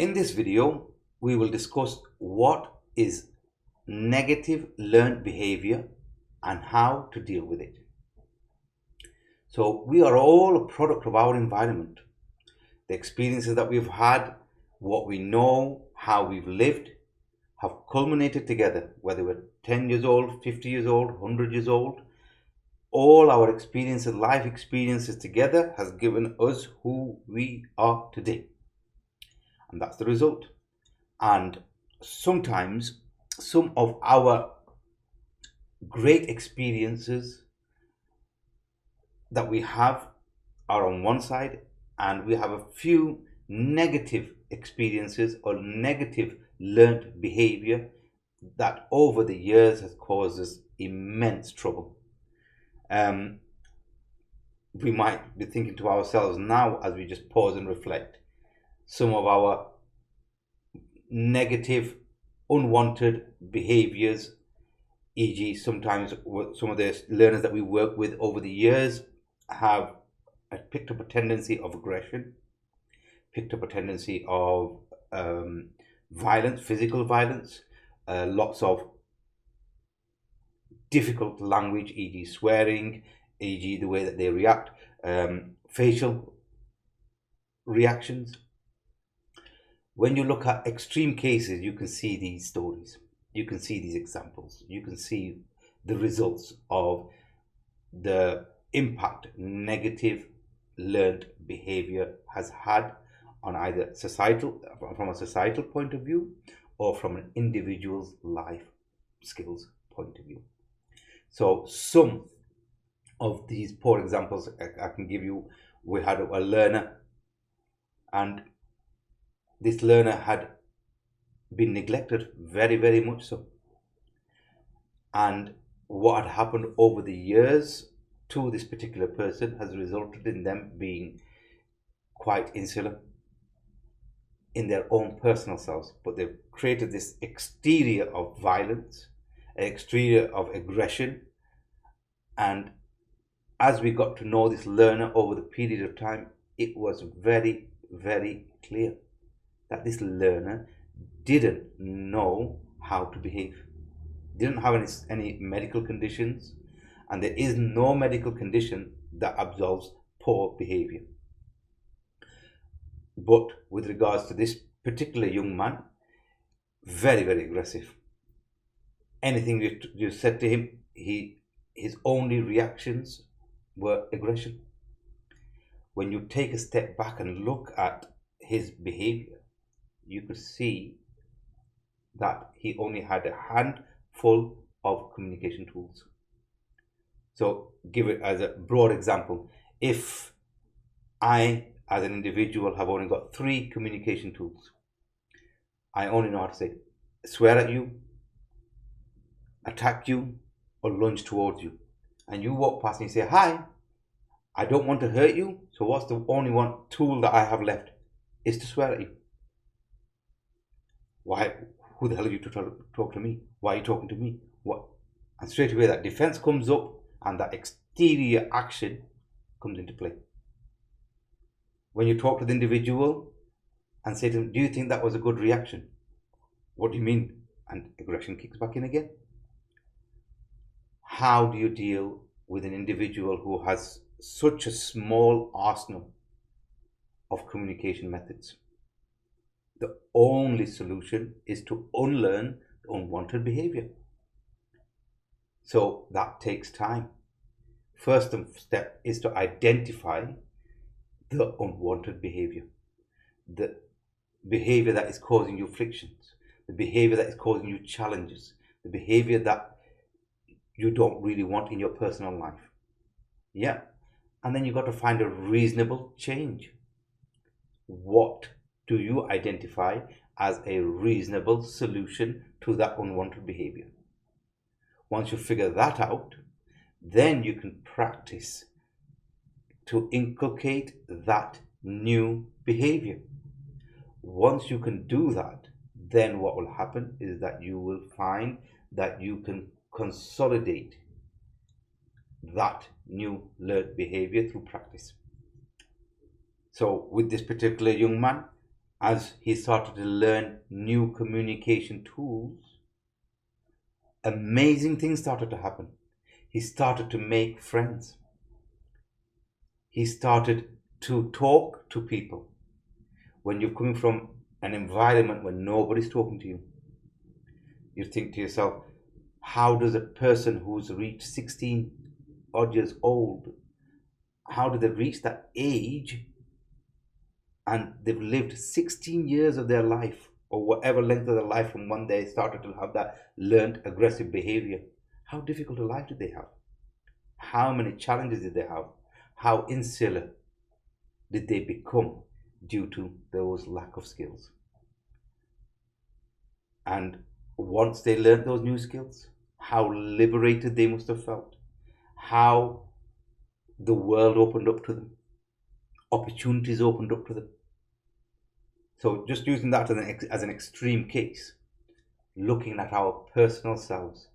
In this video, we will discuss what is negative learned behavior and how to deal with it. So we are all a product of our environment. The experiences that we've had, what we know, how we've lived, have culminated together, whether we're 10 years old, 50 years old, 100 years old. All our experiences, life experiences together has given us who we are today. And that's the result. And sometimes some of our great experiences that we have are on one side, and we have a few negative experiences or negative learned behavior that over the years has caused us immense trouble. We might be thinking to ourselves now, as we just pause and reflect, some of our negative, unwanted behaviors, e.g., sometimes some of the learners that we work with over the years have picked up a tendency of aggression, picked up a tendency of violence, physical violence, lots of difficult language, e.g., swearing, e.g., the way that they react, facial reactions. When you look at extreme cases, you can see these stories, you can see these examples, you can see the results of the impact negative learned behavior has had on either from a societal point of view or from an individual's life skills point of view. So some of these poor examples I can give you. We had a learner, and this learner had been neglected, very, very much so. And what had happened over the years to this particular person has resulted in them being quite insular in their own personal selves, but they've created this exterior of violence, an exterior of aggression. And as we got to know this learner over the period of time, it was very, very clear that this learner didn't know how to behave, didn't have any medical conditions, and there is no medical condition that absolves poor behavior. But with regards to this particular young man, very, very aggressive. Anything you said to him, his only reactions were aggression. When you take a step back and look at his behavior, you could see that he only had a handful of communication tools. So give it as a broad example. If I, as an individual, have only got 3 communication tools, I only know how to say swear at you, attack you, or lunge towards you. And you walk past and you say, hi, I don't want to hurt you, so what's the only one tool that I have left? Is to swear at you. Why? Who the hell are you to talk to me? Why are you talking to me? What? And straight away that defense comes up and that exterior action comes into play. When you talk to the individual and say to them, do you think that was a good reaction? What do you mean? And aggression kicks back in again. How do you deal with an individual who has such a small arsenal of communication methods? The only solution is to unlearn the unwanted behavior. So that takes time. First step is to identify the unwanted behavior, the behavior that is causing you frictions, the behavior that is causing you challenges, the behavior that you don't really want in your personal life. Yeah. And then you've got to find a reasonable change. What do you identify as a reasonable solution to that unwanted behavior? Once you figure that out, then you can practice to inculcate that new behavior. Once you can do that, then what will happen is that you will find that you can consolidate that new learned behavior through practice. So with this particular young man, as he started to learn new communication tools, amazing things started to happen. He started to make friends. He started to talk to people. When you're coming from an environment where nobody's talking to you, you think to yourself, how does a person who's reached 16 odd years old, how do they reach that age and they've lived 16 years of their life or whatever length of their life from when they started to have that learned aggressive behavior? How difficult a life did they have? How many challenges did they have? How insular did they become due to those lack of skills? And once they learned those new skills, how liberated they must have felt, how the world opened up to them, opportunities opened up to them. So just using that as an extreme case, looking at our personal selves,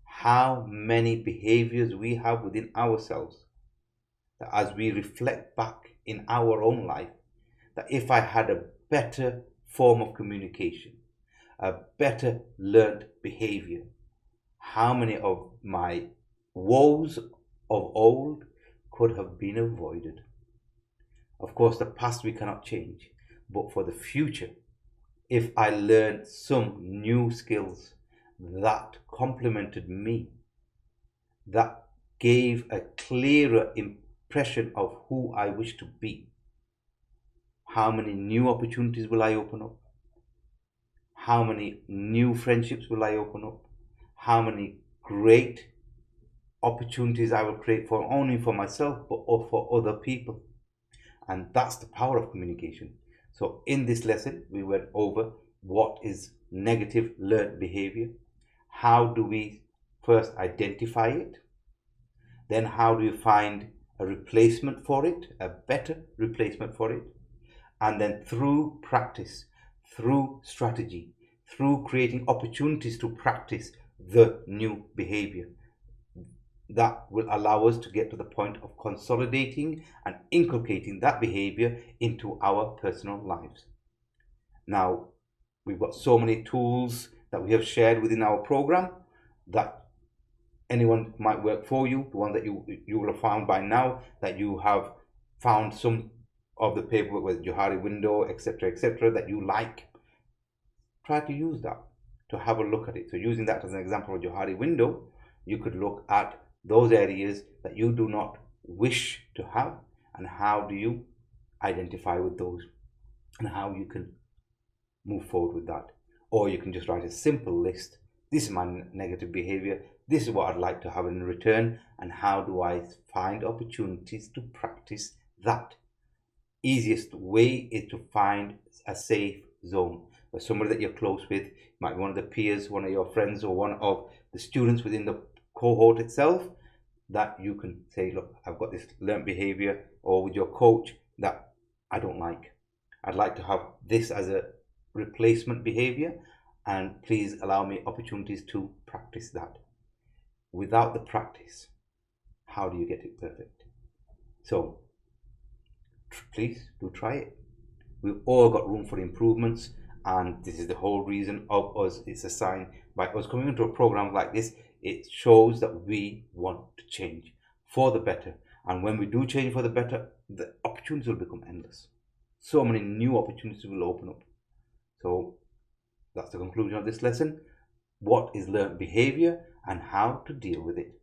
how many behaviors we have within ourselves, that as we reflect back in our own life, that if I had a better form of communication, a better learned behavior, how many of my woes of old could have been avoided. Of course, the past we cannot change, but for the future, if I learned some new skills that complemented me, that gave a clearer impression of who I wish to be, how many new opportunities will I open up? How many new friendships will I open up? How many great opportunities I will create for only for myself but also for other people. And that's the power of communication. So in this lesson we went over what is negative learned behavior, how do we first identify it, then how do you find a replacement for it, a better replacement for it, and then through practice, through strategy, through creating opportunities to practice the new behavior, that will allow us to get to the point of consolidating and inculcating that behavior into our personal lives. Now, we've got so many tools that we have shared within our program that anyone might work for you. The one that you will have found by now, that you have found some of the paperwork with Johari window, etc., that you like. Try to use that to have a look at it. So using that as an example of Johari window, you could look at those areas that you do not wish to have, and how do you identify with those, and how you can move forward with that. Or you can just write a simple list. This is my negative behavior. This is what I'd like to have in return, and how do I find opportunities to practice that? Easiest way is to find a safe zone where somebody that you're close with, might be one of the peers, one of your friends, or one of the students within the cohort itself, that you can say, look, I've got this learned behavior, or with your coach, that I don't like. I'd like to have this as a replacement behavior, and please allow me opportunities to practice that. Without the practice, how do you get it perfect? So please do try it. We've all got room for improvements, and this is the whole reason of us. It's a sign by us coming into a program like this, it shows that we want to change for the better. And when we do change for the better, the opportunities will become endless. So many new opportunities will open up. So that's the conclusion of this lesson. What is learned behavior and how to deal with it?